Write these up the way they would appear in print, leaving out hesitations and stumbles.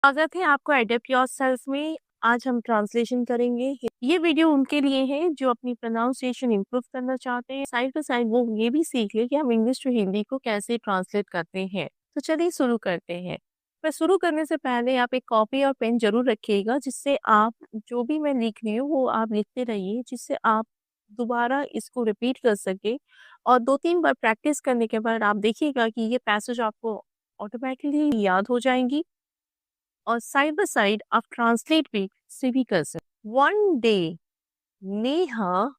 स्वागत है आपको एडेप्ट योरसेल्फ में। आज हम ट्रांसलेशन करेंगे। ये वीडियो उनके लिए है जो अपनी प्रोनाउंसिएशन इंप्रूव करना चाहते हैं। साइड बाय साइड वो ये भी सीख ले कि हम इंग्लिश टू हिंदी को कैसे ट्रांसलेट करते हैं। तो चलिए शुरू करते हैं। पर शुरू करने से पहले आप एक कॉपी और पेन जरूर रखिएगा, जिससे आप जो भी मैं लिख रही हूँ वो आप लिखते रहिए, जिससे आप दोबारा इसको रिपीट कर सके। और 2-3 बार प्रैक्टिस करने के बाद आप देखिएगा कि ये पैसेज आपको ऑटोमेटिकली याद हो जाएंगी और साइड बाय साइड आप ट्रांसलेट भी कर सकते। One day Neha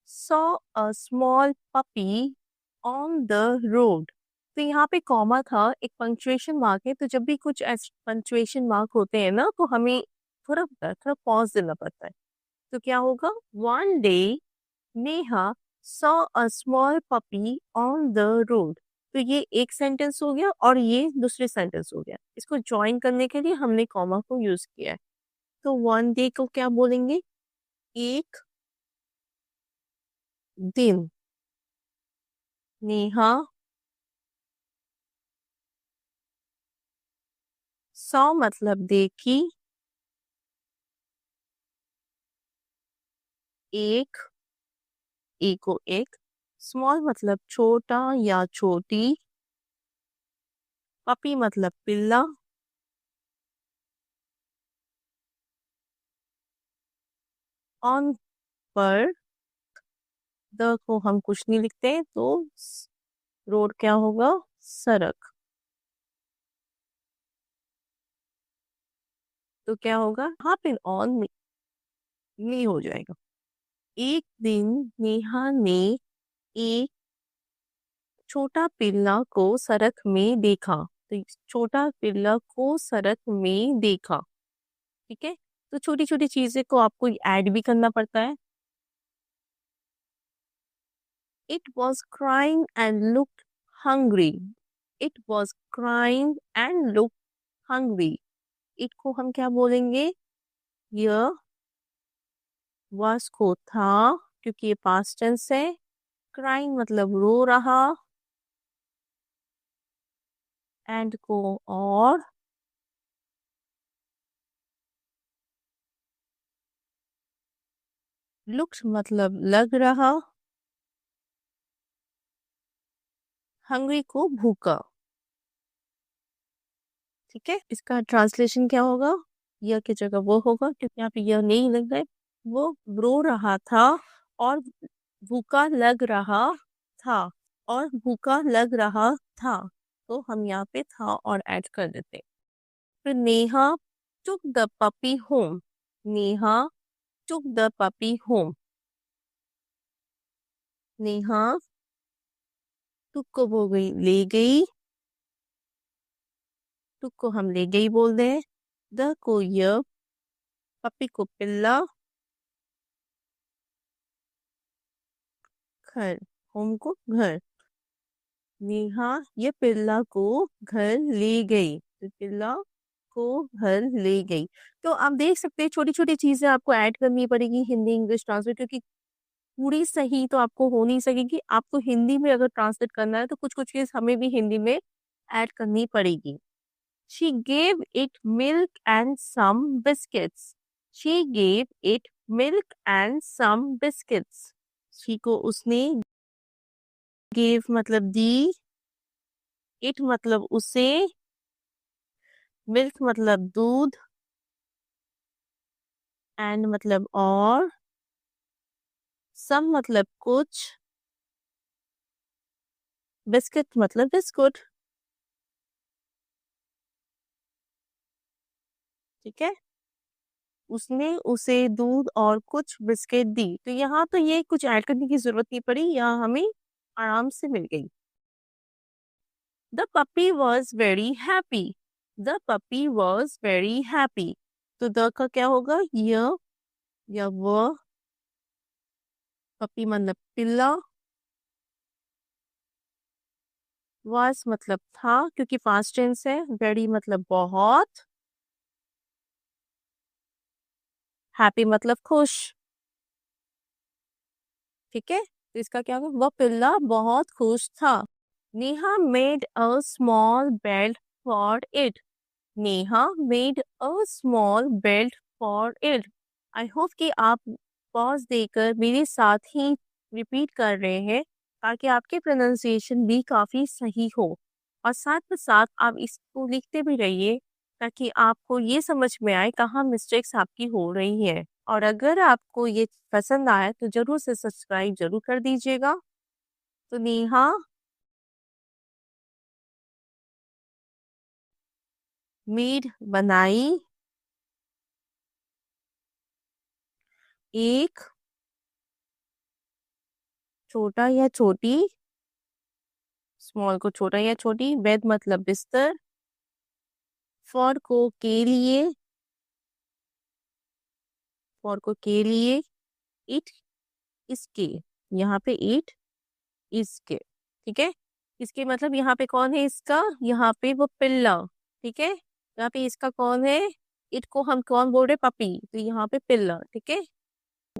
saw a small puppy on the road. तो यहाँ पे कॉमा था, एक पंक्चुएशन मार्क है। तो जब भी कुछ ऐसे पंक्चुएशन मार्क होते हैं ना, तो हमें थोड़ा थोड़ा पॉज देना पड़ता है। तो क्या होगा, one day Neha saw a small puppy on the road. तो ये एक सेंटेंस हो गया और ये दूसरे सेंटेंस हो गया। इसको ज्वाइन करने के लिए हमने कॉमा को यूज किया है। तो वन डे को क्या बोलेंगे, एक दिन। नेहा सॉ मतलब देखी, एक, ए को एक, स्मॉल मतलब छोटा या छोटी, पपी मतलब पिल्ला, ऑन पर, द को हम कुछ नहीं लिखते तो रोड क्या होगा, सड़क। तो क्या होगा, यहाँ पे ऑन नहीं हो जाएगा। एक दिन नेहा ने एक छोटा पिल्ला को सड़क में देखा। तो छोटा पिल्ला को सड़क में देखा, ठीक है। तो छोटी छोटी चीजें को आपको ऐड भी करना पड़ता है। It was crying and looked hungry. It was crying and looked hungry. It को हम क्या बोलेंगे, यह वॉज को था, क्योंकि ये पास्ट टेंस है। क्राइंग मतलब रो रहा, एंड को और, लुक्स मतलब लग रहा, हंग्री को भूखा, ठीक है। इसका ट्रांसलेशन क्या होगा, यह की जगह वो होगा क्योंकि यहाँ पे यह नहीं लग रहा है। वो रो रहा था और भूखा लग रहा था, और भूखा लग रहा था। तो हम यहाँ पे था और ऐड कर देते। फिर Neha took the puppy home। Neha took the puppy home। Neha took को हो गई ले गई, took को हम ले गई बोल दें, द को य, पपी को पिल्ला, घर, होम को घर। नेहा ये पिल्ला को घर ले गई। तो पिल्ला को घर ले गई। तो आप देख सकते हैं छोटी छोटी चीजें आपको ऐड करनी पड़ेगी हिंदी इंग्लिश ट्रांसलेट, क्योंकि पूरी सही तो आपको हो नहीं सकेगी। आपको हिंदी में अगर ट्रांसलेट करना है तो कुछ कुछ चीज हमें भी हिंदी में ऐड करनी पड़ेगी। She gave it milk and some biscuits। She gave it milk and some biscuits। She को उसने, gave मतलब दी, it मतलब उसे, milk मतलब दूध, and मतलब और, some मतलब कुछ, बिस्किट मतलब बिस्कुट, ठीक है। उसने उसे दूध और कुछ बिस्किट दी। तो यहाँ तो ये कुछ ऐड करने की जरूरत नहीं पड़ी, यहाँ हमें आराम से मिल गई। The puppy was very happy। The puppy was very happy। तो द का क्या होगा, य या व, पपी मतलब पिल्ला, was मतलब था क्योंकि पास्ट टेंस है, very मतलब बहुत, हैप्पी मतलब खुश, ठीक है। तो इसका क्या होगा, वह पिल्ला बहुत खुश था। Neha made a small bed for it. Neha made a small belt for it. I hope कि आप पॉज देकर मेरे साथ ही रिपीट कर रहे हैं ताकि आपके प्रोनाउंसिएशन भी काफ़ी सही हो, और साथ में साथ आप इसको लिखते भी रहिए ताकि आपको ये समझ में आए कहाँ मिस्टेक्स आपकी हो रही है। और अगर आपको ये पसंद आया तो ज़रूर से सब्सक्राइब ज़रूर कर दीजिएगा। तो नेहा मेड बनाई एक छोटा या छोटी, स्मॉल को छोटा या छोटी, बेड मतलब बिस्तर, फॉर को के लिए, फॉर को के लिए, इट इसके, यहाँ पे इट इसके, ठीक है। इसके मतलब यहाँ पे कौन है इसका, यहाँ पे वो पिल्ला, ठीक है। यहाँ पे इसका कौन है, इट को हम कौन बोल रहे, पपी, तो यहाँ पे पिल्ला, ठीक है।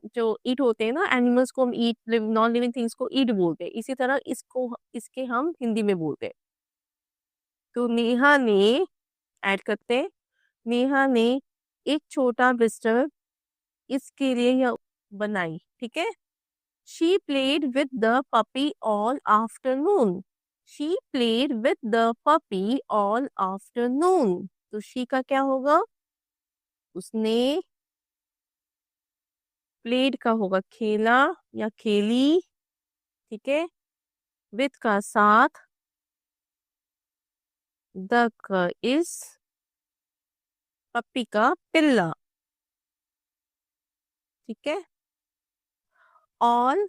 जो ईट होते हैं ना एनिमल्स को, हम ईट, नॉन लिविंग थिंग्स को ईट बोलते हैं, इसी तरह इसको इसके हम हिंदी में बोलते हैं। तो नेहा ने, ऐड करते हैं, नेहा ने एक छोटा बिस्तर इसके लिए यह बनाई, ठीक है। She played with the puppy all afternoon. She played with the puppy all afternoon. तो शी का क्या होगा, उसने, प्लेड का होगा खेला या खेली, ठीक है। विद का साथ, द का इस, पप्पी का पिल्ला, ठीक है। ऑल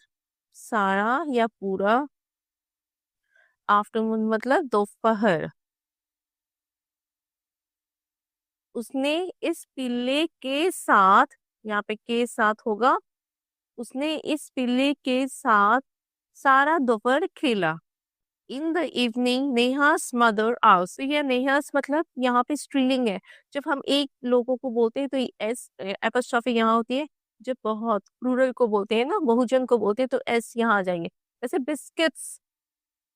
सारा या पूरा, आफ्टरनून मतलब दोपहर। उसने इस पिल्ले के साथ, यहाँ पे के साथ होगा, उसने इस पिल्ले के साथ सारा दोपहर खेला। इन द इवनिंग नेहास मदर आउस, तो यह नेहास मतलब यहाँ पे स्त्रीलिंग है। जब हम एक लोगों को बोलते हैं तो एस एपोस्ट्रोफी यहाँ होती है। जब बहुत प्लूरल को बोलते हैं ना, बहुजन को बोलते हैं, तो एस यहाँ आ जाएंगे। जैसे बिस्किट्स,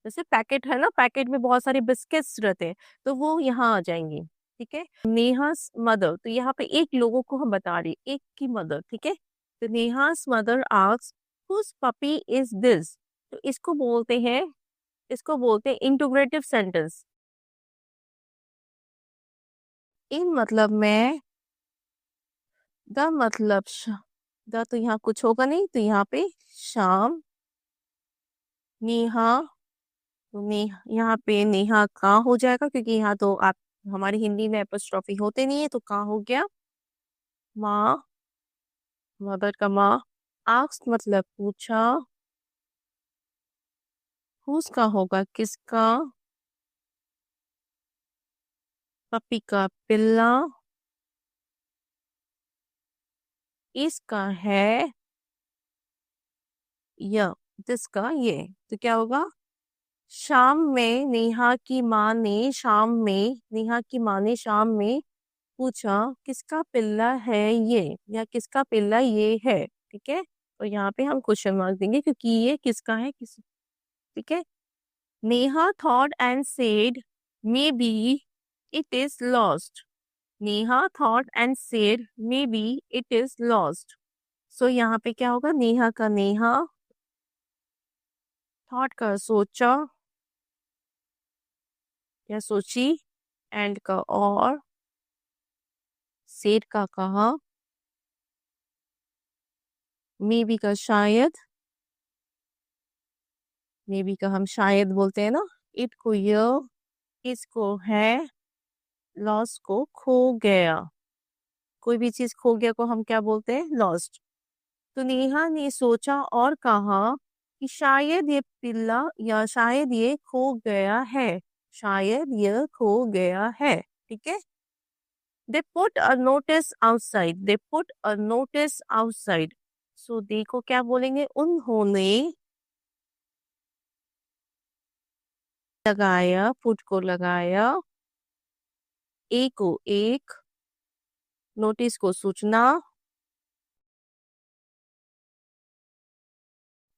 जैसे पैकेट है ना, पैकेट में बहुत सारे बिस्किट्स रहते हैं, तो वो यहाँ आ जाएंगे, ठीक है। नेहास मदर, तो यहाँ पे एक लोगों को हम बता रहे, एक की मदर, ठीक है। तो Neha's mother asks whose puppy is this. तो इसको बोलते हैं इंटीग्रेटिव सेंटेंस। इन मतलब मैं, द मतलब द तो यहाँ कुछ होगा नहीं, तो यहाँ पे शाम, नेहा, तो यहाँ पे नेहा का हो जाएगा क्योंकि यहाँ तो आप, हमारी हिंदी में एपोस्ट्रोफी होते नहीं है, तो का हो गया। माँ, मदर का माँ। आस्क मतलब पूछा, हुज का होगा किसका, पपी का पिल्ला, इसका है य, जिसका ये, तो क्या होगा। शाम में नेहा की माँ ने, शाम में नेहा की माँ ने शाम में पूछा किसका पिल्ला है ये, या किसका पिल्ला ये है, ठीक है। और यहाँ पे हम क्वेश्चन मार्क देंगे क्योंकि ये किसका है, किस, ठीक है। Neha thought and said maybe it is lost. Neha thought and said maybe it is lost. So यहाँ पे क्या होगा, नेहा का नेहा, थॉट का सोचा या सोची, एंड का और, सेड का कहा, मे बी का शायद, मे बी का हम शायद बोलते हैं ना। इट को य, इसको है, लॉस्ट को खो गया। कोई भी चीज खो गया को हम क्या बोलते हैं, लॉस्ट। तो नेहा ने सोचा और कहा कि शायद ये पिल्ला, या शायद ये खो गया है, शायद ये खो गया है, ठीक है। They put a notice outside, they put a notice outside. So देखो क्या बोलेंगे, उन्होंने लगाया, पुट को लगाया, ए को एक, नोटिस को सूचना,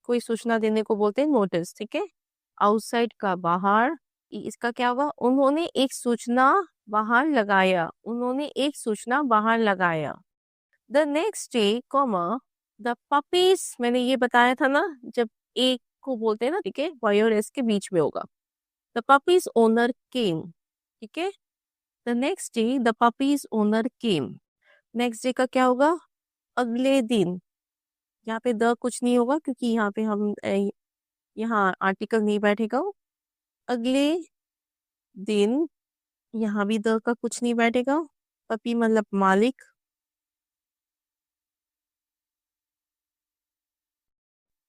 कोई सूचना देने को बोलते हैं नोटिस, ठीक है। आउटसाइड का बाहर, इसका क्या होगा, उन्होंने एक सूचना बाहर लगाया, उन्होंने एक सूचना बाहर लगाया। The next day comma the puppies, मैंने ये बताया था ना, जब एक को बोलते हैं ना, ठीक है, वाई और एस के बीच में होगा। द पपीज ओनर केम, ठीक है। The next day the puppies owner came, next day का क्या होगा, अगले दिन। यहाँ पे द कुछ नहीं होगा क्योंकि यहाँ पे हम यहाँ आर्टिकल नहीं बैठेगा। अगले दिन, यहाँ भी द का कुछ नहीं बैठेगा। पपी मतलब मालिक,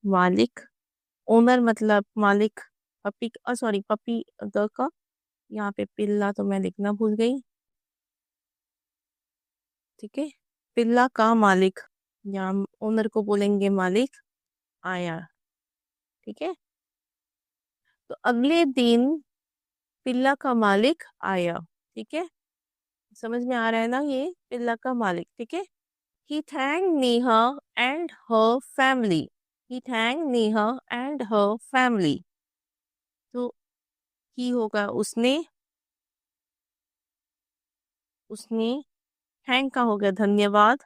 मालिक। ओनर मतलब मालिक। पपी, सॉरी, पपी द का, यहाँ पे पिल्ला तो मैं लिखना भूल गई, ठीक है। पिल्ला का मालिक, यहाँ ओनर को बोलेंगे मालिक, आया, ठीक है। तो अगले दिन पिल्ला का मालिक आया, ठीक है। समझ में आ रहा है ना, ये पिल्ला का मालिक, ठीक है। He thanked Neha and her family. He thanked Neha and her family. तो ही होगा उसने, उसने, थैंक का हो गया धन्यवाद,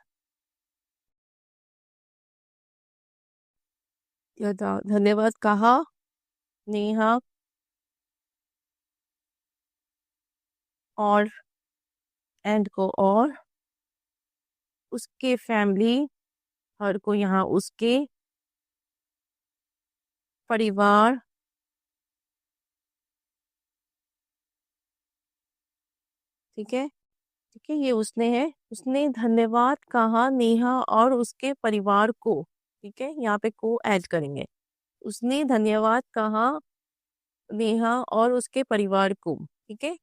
धन्यवाद कहा, नेहा और एंड को और, उसके फैमिली, हर को यहाँ उसके परिवार, ठीक है, ठीक है। ये उसने है, उसने धन्यवाद कहा नेहा और उसके परिवार को, ठीक है, यहाँ पे को ऐड करेंगे। उसने धन्यवाद कहा नेहा और उसके परिवार को, ठीक है।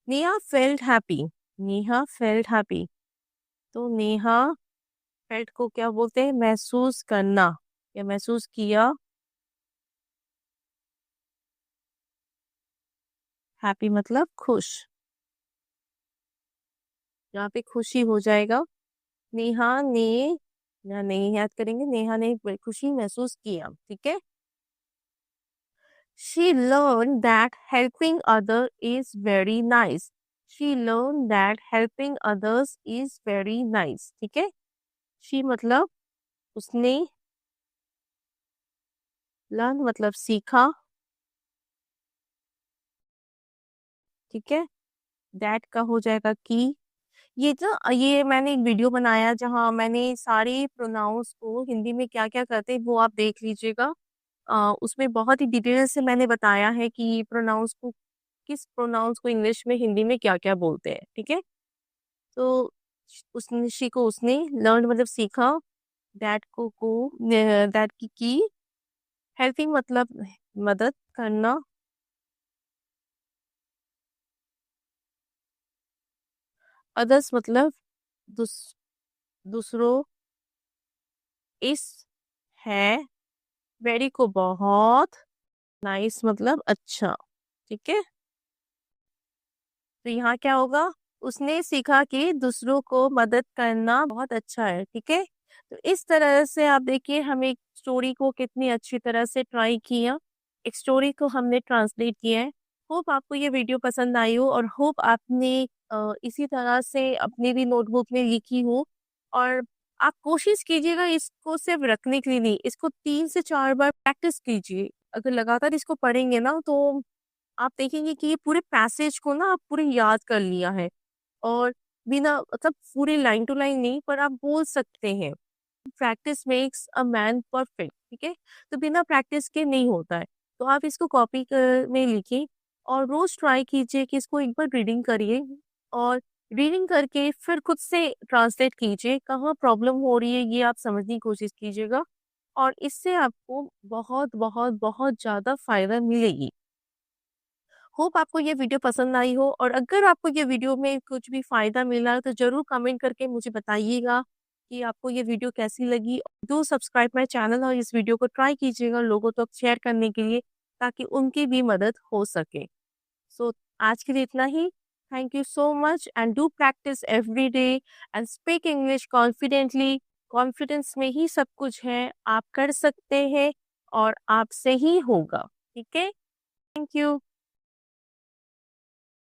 Neha felt happy, Neha felt happy. तो नेहा, फेल्ट को क्या बोलते हैं, महसूस करना या महसूस किया, हैप्पी मतलब खुश, यहाँ पे खुशी हो जाएगा। नेहा ने, या नहीं याद करेंगे, नेहा ने खुशी महसूस किया, ठीक है। She learned that helping other is very nice. She learned that helping others is very nice. ठीक है। She मतलब उसने, learn मतलब सीखा, ठीक है। that का हो जाएगा की। ये मैंने एक वीडियो बनाया जहां मैंने सारे प्रोनाउंस को हिंदी में क्या क्या करते हैं वो आप देख लीजिएगा। उसमें बहुत ही डिटेल से मैंने बताया है कि प्रोनाउंस को, किस प्रोनाउंस को इंग्लिश में हिंदी में क्या क्या बोलते हैं, ठीक है। तो उसने, शी को उसने, लर्न मतलब सीखा, को दैट की, हेल्पिंग मतलब मदद करना, अदर्स मतलब दूस, दूसरों, इस है, वेरी को बहुत, नाइस मतलब अच्छा, ठीक है। तो यहाँ क्या होगा, उसने सीखा कि दूसरों को मदद करना बहुत अच्छा है, ठीक है। तो इस तरह से आप देखिए हम एक स्टोरी को कितनी अच्छी तरह से ट्राई किया, एक स्टोरी को हमने ट्रांसलेट किया है। होप आपको ये वीडियो पसंद आई हो और होप आपने इसी तरह से अपनी भी नोटबुक में लिखी हो। और आप कोशिश कीजिएगा इसको सिर्फ रखने के लिए नहीं, इसको 3 से 4 बार प्रैक्टिस कीजिए। अगर लगातार इसको पढ़ेंगे ना तो आप देखेंगे कि ये पूरे पैसेज को ना आप पूरे याद कर लिया है। और बिना मतलब पूरे लाइन टू लाइन नहीं, पर आप बोल सकते हैं। Practice makes a man perfect, ठीक है। तो बिना प्रैक्टिस के नहीं होता है। तो आप इसको कॉपी में लिखिए और रोज ट्राई कीजिए कि इसको एक बार रीडिंग करिए और रीडिंग करके फिर खुद से ट्रांसलेट कीजिए, कहाँ प्रॉब्लम हो रही है ये आप समझने की कोशिश कीजिएगा। और इससे आपको बहुत बहुत बहुत ज्यादा फायदा मिलेगी। होप आपको ये वीडियो पसंद आई हो और अगर आपको ये वीडियो में कुछ भी फायदा मिला है तो जरूर कमेंट करके मुझे बताइएगा कि आपको ये वीडियो कैसी लगी। डू सब्सक्राइब माय चैनल और इस वीडियो को ट्राई कीजिएगा लोगों तक शेयर करने के लिए, ताकि उनकी भी मदद हो सके। सो आज के लिए इतना ही। Thank you so much and do practice every day and speak English confidently. Confidence में ही सब कुछ है, आप कर सकते हैं और आपसे ही होगा, ठीक है। Thank you.